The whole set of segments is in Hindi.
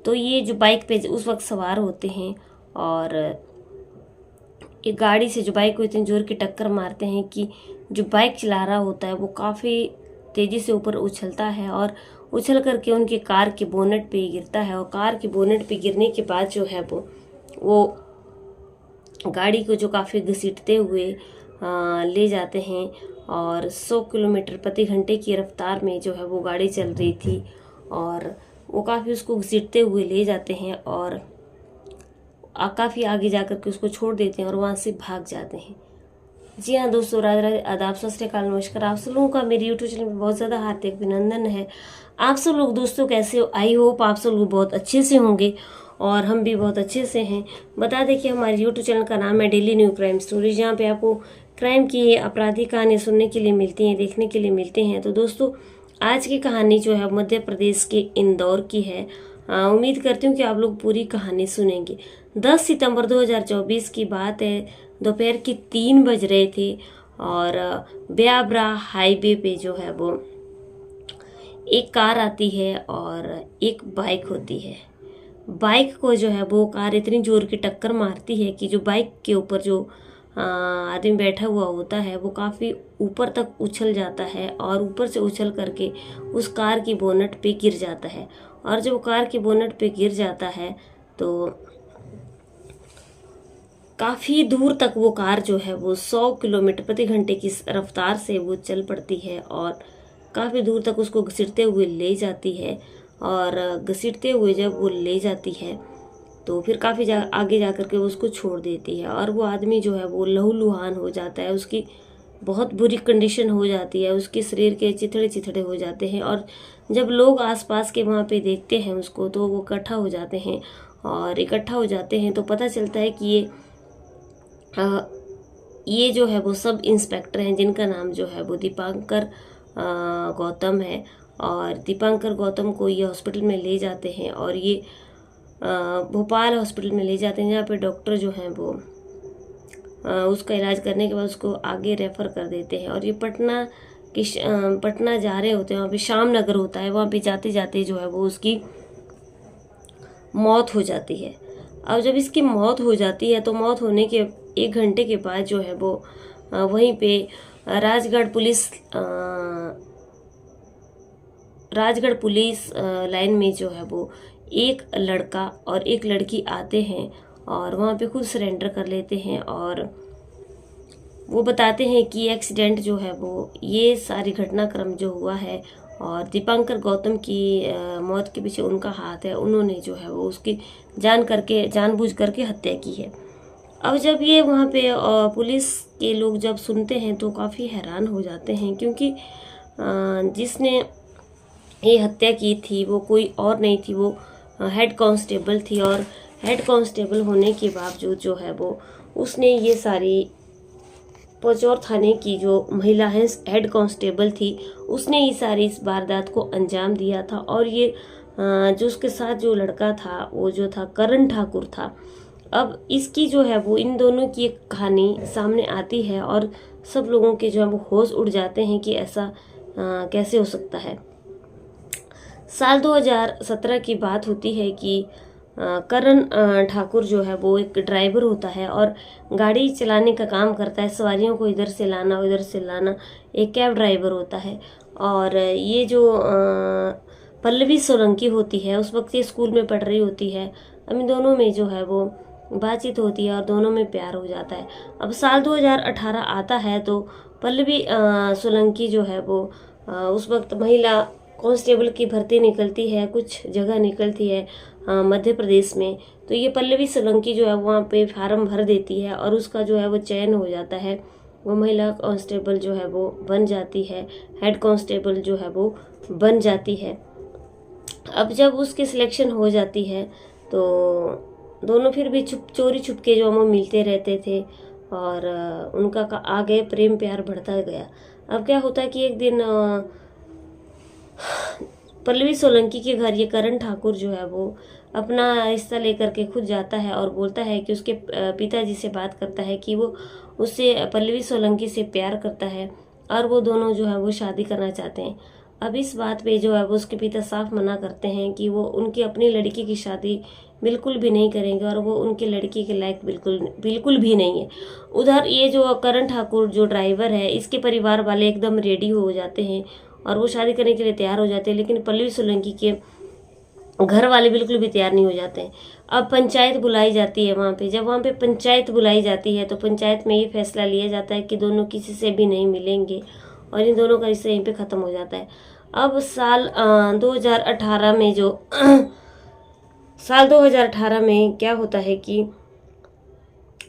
तो ये जो बाइक पे उस वक्त सवार होते हैं और एक गाड़ी से जो बाइक को इतनी जोर की टक्कर मारते हैं कि जो बाइक चला रहा होता है वो काफ़ी तेज़ी से ऊपर उछलता है और उछल करके उनके कार के बोनेट पे गिरता है। और कार के बोनेट पे गिरने के बाद जो है वो गाड़ी को जो काफ़ी घसीटते हुए ले जाते हैं और 100 किलोमीटर प्रति घंटे की रफ्तार में जो है वो गाड़ी चल रही थी और वो काफ़ी उसको घसीटते हुए ले जाते हैं और काफ़ी आगे जाकर के उसको छोड़ देते हैं और वहाँ से भाग जाते हैं। जी हाँ दोस्तों, राधे राधे, आदाब, सत श्री अकाल, नमस्कार। आप सब लोगों का मेरे यूट्यूब चैनल में बहुत ज़्यादा हार्दिक अभिनंदन है। आप सब लोग दोस्तों कैसे हो? आई होप आप सब लोग बहुत अच्छे से होंगे और हम भी बहुत अच्छे से हैं। बता दें कि हमारे यूट्यूब चैनल का नाम है डेली न्यू क्राइम स्टोरी, जहाँ पे आपको क्राइम की आपराधिक कहानी सुनने के लिए मिलती हैं, देखने के लिए मिलते हैं। तो दोस्तों आज की कहानी जो है मध्य प्रदेश के इंदौर की है। उम्मीद करती हूँ कि आप लोग पूरी कहानी सुनेंगे। 10 सितंबर 2024 की बात है। दोपहर के 3 बज रहे थे और ब्यावरा हाईवे पे जो है वो एक कार आती है और एक बाइक होती है। बाइक को जो है वो कार इतनी जोर की टक्कर मारती है कि जो बाइक के ऊपर जो आदमी बैठा हुआ होता है वो काफ़ी ऊपर तक उछल जाता है और ऊपर से उछल करके उस कार की बोनट पे गिर जाता है। और जब कार की बोनट पे गिर जाता है तो काफ़ी दूर तक वो कार जो है वो 100 किलोमीटर प्रति घंटे की रफ्तार से वो चल पड़ती है और काफ़ी दूर तक उसको घसीटते हुए ले जाती है। और घसीटते हुए जब वो ले जाती है तो फिर काफ़ी आगे जा कर के वो उसको छोड़ देती है और वो आदमी जो है वो लहूलुहान हो जाता है। उसकी बहुत बुरी कंडीशन हो जाती है, उसके शरीर के चिथड़े चिथड़े हो जाते हैं। और जब लोग आसपास के वहाँ पे देखते हैं उसको तो वो इकट्ठा हो जाते हैं और इकट्ठा हो जाते हैं तो पता चलता है कि ये जो है वो सब इंस्पेक्टर हैं, जिनका नाम जो है वो दीपांकर गौतम है। और दीपांकर गौतम को ये हॉस्पिटल में ले जाते हैं और ये भोपाल हॉस्पिटल में ले जाते हैं, जहाँ पे डॉक्टर जो हैं वो उसका इलाज करने के बाद उसको आगे रेफ़र कर देते हैं। और ये पटना जा रहे होते हैं, वहाँ पे श्याम नगर होता है, वहाँ पे जाते जाते जो है वो उसकी मौत हो जाती है। अब जब इसकी मौत हो जाती है तो मौत होने के 1 घंटे के बाद जो है वो वहीं पे राजगढ़ पुलिस लाइन में जो है वो एक लड़का और एक लड़की आते हैं और वहाँ पे खुद सरेंडर कर लेते हैं और वो बताते हैं कि एक्सीडेंट जो है वो ये सारी घटनाक्रम जो हुआ है और दीपांकर गौतम की मौत के पीछे उनका हाथ है। उन्होंने जो है वो उसकी जानबूझ करके हत्या की है। अब जब ये वहाँ पे पुलिस के लोग जब सुनते हैं तो काफ़ी हैरान हो जाते हैं, क्योंकि जिसने ये हत्या की थी वो कोई और नहीं थी, वो हेड कांस्टेबल थी। और हेड कांस्टेबल होने के बावजूद जो है वो उसने ये सारी पचौर थाने की जो महिला है हेड कांस्टेबल थी, उसने ये सारी इस वारदात को अंजाम दिया था। और ये जो उसके साथ जो लड़का था वो जो था करण ठाकुर था। अब इसकी जो है वो इन दोनों की एक कहानी सामने आती है और सब लोगों के जो है वो होश उड़ जाते हैं कि ऐसा कैसे हो सकता है। साल 2017 की बात होती है कि करण ठाकुर जो है वो एक ड्राइवर होता है और गाड़ी चलाने का काम करता है, सवारियों को इधर से लाना उधर से लाना, एक कैब ड्राइवर होता है। और ये जो पल्लवी सोलंकी होती है उस वक्त ये स्कूल में पढ़ रही होती है। अब इन दोनों में जो है वो बातचीत होती है और दोनों में प्यार हो जाता है। अब साल 2018 आता है तो पल्लवी सोलंकी जो है वो उस वक्त महिला कांस्टेबल की भर्ती निकलती है, कुछ जगह निकलती है मध्य प्रदेश में। तो ये पल्लवी सोलंकी जो है वहाँ पे फार्म भर देती है और उसका जो है वो चयन हो जाता है। वो महिला कांस्टेबल जो है वो बन जाती है, हेड कांस्टेबल जो है वो बन जाती है। अब जब उसकी सिलेक्शन हो जाती है तो दोनों फिर भी चोरी छुपके जो वो मिलते रहते थे और उनका आगे प्रेम प्यार बढ़ता गया। अब क्या होता है कि एक दिन पल्लवी सोलंकी के घर ये करण ठाकुर जो है वो अपना रिश्ता लेकर के खुद जाता है और बोलता है कि उसके पिताजी से बात करता है कि वो उससे पल्लवी सोलंकी से प्यार करता है और वो दोनों जो है वो शादी करना चाहते हैं। अब इस बात पे जो है वो उसके पिता साफ मना करते हैं कि वो उनकी अपनी लड़की की शादी बिल्कुल भी नहीं करेंगे और वो उनकी लड़की के लायक बिल्कुल बिल्कुल भी नहीं है। उधर ये जो करण ठाकुर जो ड्राइवर है, इसके परिवार वाले एकदम रेडी हो जाते हैं और वो शादी करने के लिए तैयार हो जाते हैं, लेकिन पल्लवी सोलंकी के घर वाले बिल्कुल भी तैयार नहीं हो जाते हैं। अब पंचायत बुलाई जाती है वहाँ पे। जब वहाँ पे पंचायत बुलाई जाती है तो पंचायत में ये फैसला लिया जाता है कि दोनों किसी से भी नहीं मिलेंगे और इन दोनों का रिश्ता यहीं पे ख़त्म हो जाता है। अब साल 2018 में जो साल 2018 में क्या होता है कि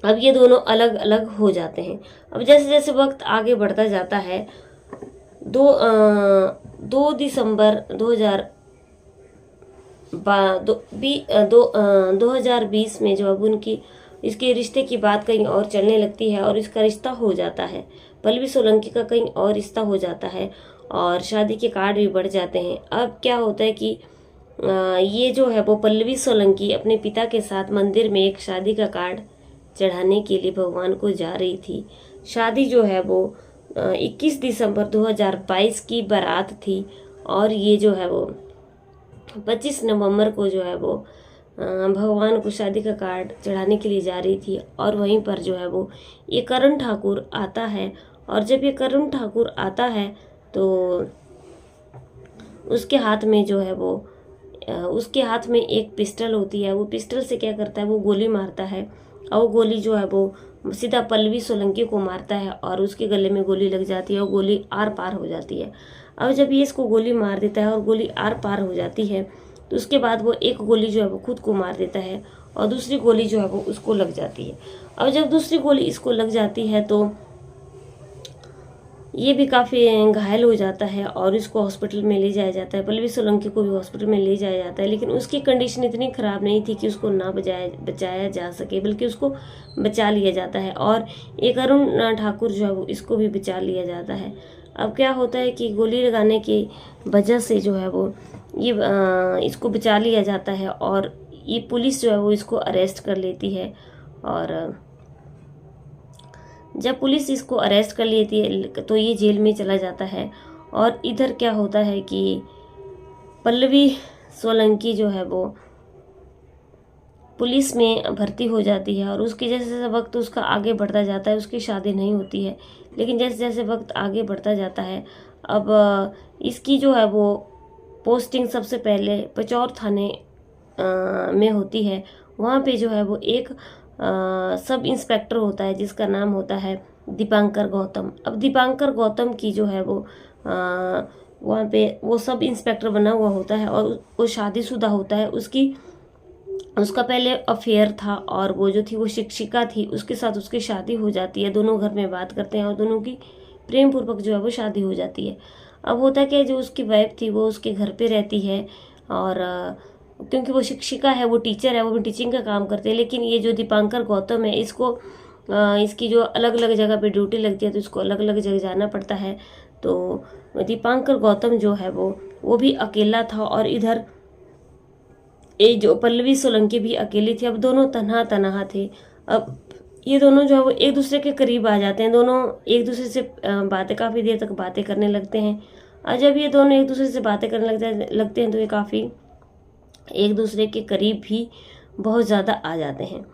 अब ये दोनों अलग अलग हो जाते हैं। अब जैसे जैसे वक्त आगे बढ़ता जाता है, 2 दिसंबर 2020 में जो अब उनकी इसके रिश्ते की बात कहीं और चलने लगती है और इसका रिश्ता हो जाता है। पल्लवी सोलंकी का कहीं और रिश्ता हो जाता है और शादी के कार्ड भी बढ़ जाते हैं। अब क्या होता है कि ये जो है वो पल्लवी सोलंकी अपने पिता के साथ मंदिर में एक शादी का कार्ड चढ़ाने के लिए भगवान को जा रही थी। शादी जो है वो 21 दिसंबर 2022 की बारात थी और ये जो है वो 25 नवंबर को जो है वो भगवान को शादी का कार्ड चढ़ाने के लिए जा रही थी। और वहीं पर जो है वो ये करण ठाकुर आता है और जब ये करण ठाकुर आता है तो उसके हाथ में जो है वो उसके हाथ में एक पिस्टल होती है। वो पिस्टल से क्या करता है, वो गोली मारता है और वो गोली जो है वो सीधा पल्लवी सोलंकी को मारता है और उसके गले में गोली लग जाती है और गोली आर पार हो जाती है। अब जब ये इसको गोली मार देता है और गोली आर पार हो जाती है तो उसके बाद वो एक गोली जो है वो खुद को मार देता है और दूसरी गोली जो है वो उसको लग जाती है। अब जब दूसरी गोली इसको लग जाती है तो ये भी काफ़ी घायल हो जाता है और इसको हॉस्पिटल में ले जाया जाता है। पल्लवी सोलंकी को भी हॉस्पिटल में ले जाया जाता है, लेकिन उसकी कंडीशन इतनी ख़राब नहीं थी कि उसको ना बचाया जा सके, बल्कि उसको बचा लिया जाता है और एक अरुण ठाकुर जो है वो इसको भी बचा लिया जाता है। अब क्या होता है कि गोली लगाने की वजह से जो है वो ये इसको बचा लिया जाता है और ये पुलिस जो है वो इसको अरेस्ट कर लेती है। और जब पुलिस इसको अरेस्ट कर लेती है तो ये जेल में चला जाता है। और इधर क्या होता है कि पल्लवी सोलंकी जो है वो पुलिस में भर्ती हो जाती है और उसकी जैसे जैसे वक्त उसका आगे बढ़ता जाता है उसकी शादी नहीं होती है। लेकिन जैसे जैसे वक्त आगे बढ़ता जाता है अब इसकी जो है वो पोस्टिंग सबसे पहले पचौर थाने में होती है। वहाँ पे जो है वो एक सब इंस्पेक्टर होता है जिसका नाम होता है दीपांकर गौतम। अब दीपांकर गौतम की जो है वो वहाँ पे वो सब इंस्पेक्टर बना हुआ होता है और वो शादीशुदा होता है। उसका पहले अफेयर था और वो जो थी वो शिक्षिका थी, उसके साथ उसकी शादी हो जाती है। दोनों घर में बात करते हैं और दोनों की प्रेम पूर्वक जो है वो शादी हो जाती है। अब होता है कि जो उसकी वाइफ थी वो उसके घर पे रहती है और क्योंकि वो शिक्षिका है, वो टीचर है, वो भी टीचिंग का काम करते हैं। लेकिन ये जो दीपांकर गौतम है इसको इसकी जो अलग अलग जगह पे ड्यूटी लगती है तो इसको अलग अलग जगह जाना पड़ता है। तो दीपांकर गौतम जो है वो भी अकेला था और इधर ये जो पल्लवी सोलंकी भी अकेली थी। अब दोनों तन्हा तन्हा थे। अब ये दोनों जो है वो एक दूसरे के करीब आ जाते हैं, दोनों एक दूसरे से बातें काफ़ी देर तक बातें करने लगते हैं। और जब ये दोनों एक दूसरे से बातें करने लगते हैं तो ये काफ़ी एक दूसरे के करीब भी बहुत ज़्यादा आ जाते हैं।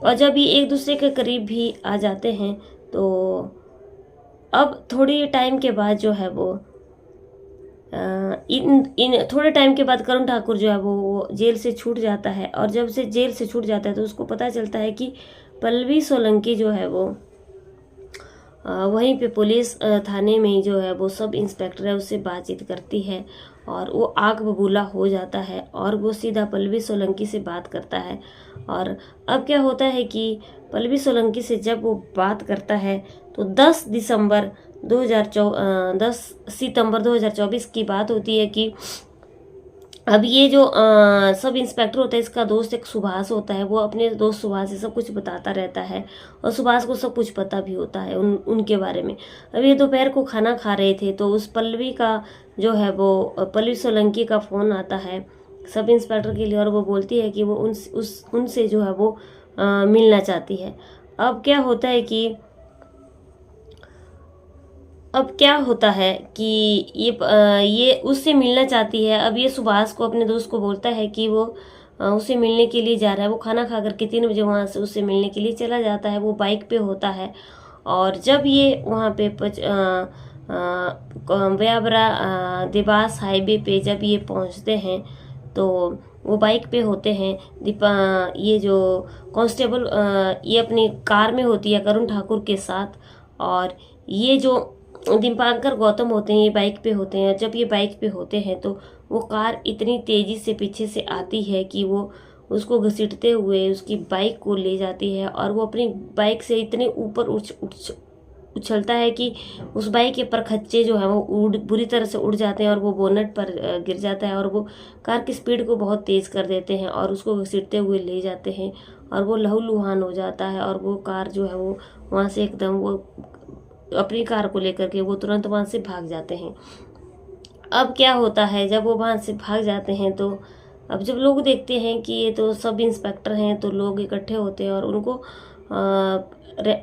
और जब ये एक दूसरे के करीब भी आ जाते हैं तो अब थोड़ी टाइम के बाद जो है वो इन थोड़े टाइम के बाद करण ठाकुर जो है वो जेल से छूट जाता है। और जब से जेल से छूट जाता है तो उसको पता चलता है कि पल्लवी सोलंकी जो है वो वहीं पे पुलिस थाने में जो है वो सब इंस्पेक्टर है उससे बातचीत करती है और वो आग बबूला हो जाता है और वो सीधा पल्लवी सोलंकी से बात करता है। और अब क्या होता है कि पल्लवी सोलंकी से जब वो बात करता है तो 10 सितंबर 2024 की बात होती है कि अब ये जो सब इंस्पेक्टर होता है इसका दोस्त एक सुभाष होता है, वो अपने दोस्त सुभाष से सब कुछ बताता रहता है और सुभाष को सब कुछ पता भी होता है उनके बारे में। अब ये दोपहर को खाना खा रहे थे तो उस पल्लवी का जो है वो पल्लवी सोलंकी का फ़ोन आता है सब इंस्पेक्टर के लिए और वो बोलती है कि वो उनसे जो है वो मिलना चाहती है। अब क्या होता है कि अब क्या होता है कि ये उससे मिलना चाहती है। अब ये सुभाष को, अपने दोस्त को बोलता है कि वो उससे मिलने के लिए जा रहा है। वो खाना खा करके 3 बजे वहाँ से उससे मिलने के लिए चला जाता है। वो बाइक पे होता है और जब ये वहाँ पे ब्यावरा देवास हाईवे पे जब ये पहुँचते हैं तो वो बाइक पे होते हैं। ये जो कांस्टेबल ये अपनी कार में होती है करुण ठाकुर के साथ, और ये जो दीपांकर गौतम होते हैं ये बाइक पे होते हैं। जब ये बाइक पे होते हैं तो वो कार इतनी तेज़ी से पीछे से आती है कि वो उसको घसीटते हुए उसकी बाइक को ले जाती है और वो अपनी बाइक से इतने ऊपर उछलता है कि उस बाइक के परखच्चे जो है वो बुरी तरह से उड़ जाते हैं और वो बोनट पर गिर जाता है और वो कार की स्पीड को बहुत तेज़ कर देते हैं और उसको घसीटते हुए ले जाते हैं और वो लहूलुहान हो जाता है। और वो कार जो है वो वहाँ से एकदम वो अपनी कार को लेकर के वो तुरंत वहाँ से भाग जाते हैं। अब क्या होता है, जब वो वहाँ से भाग जाते हैं तो अब जब लोग देखते हैं कि ये तो सब इंस्पेक्टर हैं तो लोग इकट्ठे होते हैं और उनको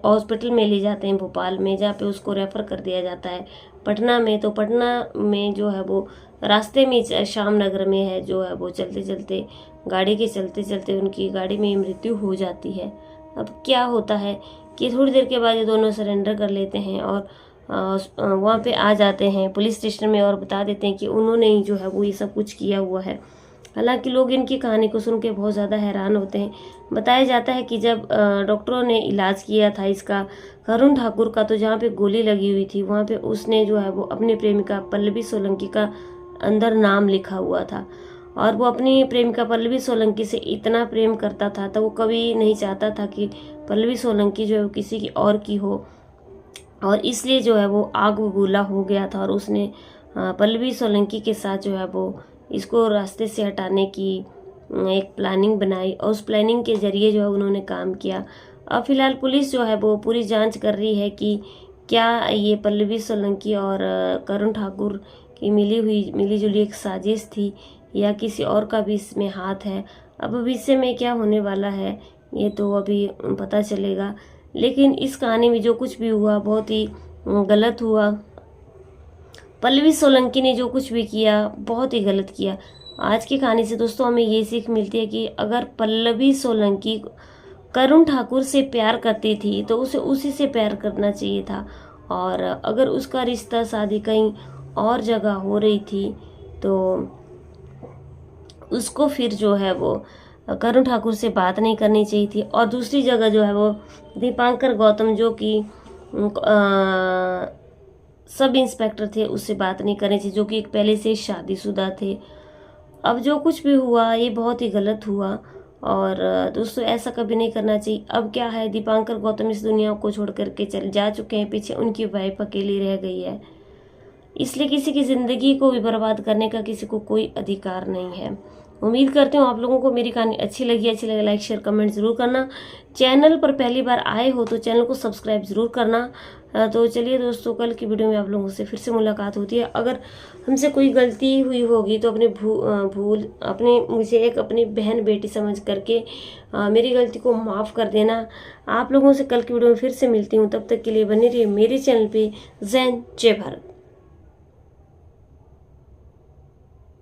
हॉस्पिटल में ले जाते हैं भोपाल में, जहाँ पे उसको रेफ़र कर दिया जाता है पटना में। तो पटना में जो है वो रास्ते में श्याम नगर में है जो है वो चलते चलते गाड़ी के चलते चलते उनकी गाड़ी में मृत्यु हो जाती है। अब क्या होता है कि थोड़ी देर के बाद ये दोनों सरेंडर कर लेते हैं और वहाँ पे आ जाते हैं पुलिस स्टेशन में और बता देते हैं कि उन्होंने ही जो है वो ये सब कुछ किया हुआ है। हालांकि लोग इनकी कहानी को सुन के बहुत ज़्यादा हैरान होते हैं। बताया जाता है कि जब डॉक्टरों ने इलाज किया था इसका करुण ठाकुर का, तो जहाँ पे गोली लगी हुई थी वहाँ पे उसने जो है वो अपनी प्रेमिका पल्लवी सोलंकी का अंदर नाम लिखा हुआ था और वो अपनी प्रेमिका पल्लवी सोलंकी से इतना प्रेम करता था तो वो कभी नहीं चाहता था कि पल्लवी सोलंकी जो है वो किसी की और की हो, और इसलिए जो है वो आग बबूला हो गया था और उसने पल्लवी सोलंकी के साथ जो है वो इसको रास्ते से हटाने की एक प्लानिंग बनाई और उस प्लानिंग के जरिए जो है उन्होंने काम किया। अब फिलहाल पुलिस जो है वो पूरी जांच कर रही है कि क्या ये पल्लवी सोलंकी और करुण ठाकुर की मिली जुली एक साजिश थी या किसी और का भी इसमें हाथ है। अब भविष्य में क्या होने वाला है ये तो अभी पता चलेगा, लेकिन इस कहानी में जो कुछ भी हुआ बहुत ही गलत हुआ। पल्लवी सोलंकी ने जो कुछ भी किया बहुत ही गलत किया। आज की कहानी से दोस्तों हमें ये सीख मिलती है कि अगर पल्लवी सोलंकी करुण ठाकुर से प्यार करती थी तो उसे उसी से प्यार करना चाहिए था, और अगर उसका रिश्ता शादी कहीं और जगह हो रही थी तो उसको फिर जो है वो करुण ठाकुर से बात नहीं करनी चाहिए थी, और दूसरी जगह जो है वो दीपांकर गौतम जो कि सब इंस्पेक्टर थे उससे बात नहीं करनी चाहिए, जो कि एक पहले से शादीशुदा थे। अब जो कुछ भी हुआ ये बहुत ही गलत हुआ और दोस्तों ऐसा कभी नहीं करना चाहिए। अब क्या है, दीपांकर गौतम इस दुनिया को छोड़ करके चले जा चुके हैं, पीछे उनकी वाइफ अकेली रह गई है, इसलिए किसी की ज़िंदगी को भी बर्बाद करने का किसी को कोई अधिकार नहीं है। उम्मीद करती हूँ आप लोगों को मेरी कहानी अच्छी लगे लाइक शेयर कमेंट ज़रूर करना। चैनल पर पहली बार आए हो तो चैनल को सब्सक्राइब ज़रूर करना। तो चलिए दोस्तों, कल की वीडियो में आप लोगों से फिर से मुलाकात होती है। अगर हमसे कोई गलती हुई होगी तो मुझे एक अपनी बहन बेटी समझ करके मेरी गलती को माफ़ कर देना। आप लोगों से कल की वीडियो में फिर से मिलती हूँ, तब तक के लिए बने रहिए मेरे चैनल पे। जय हिंद, जय भारत।